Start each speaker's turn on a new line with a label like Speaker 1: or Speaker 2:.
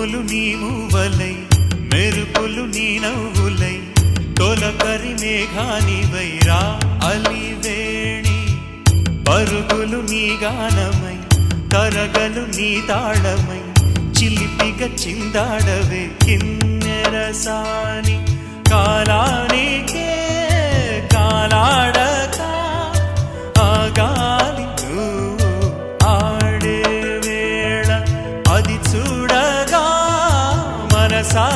Speaker 1: పువ్వులు నీ మూవలై మెరుపులు నీ నవ్వులై తొలకరి మేఘానివై రా అలివేణి పరుగులు నీ గానమై తరగలు నీ తాళమై చిలిపిగా చిందాడవే కిన్నెరసాని కాలానికే కాలాడక ఆగాలి నువ్వు ఆడే వేళ అది చూడగా మనసా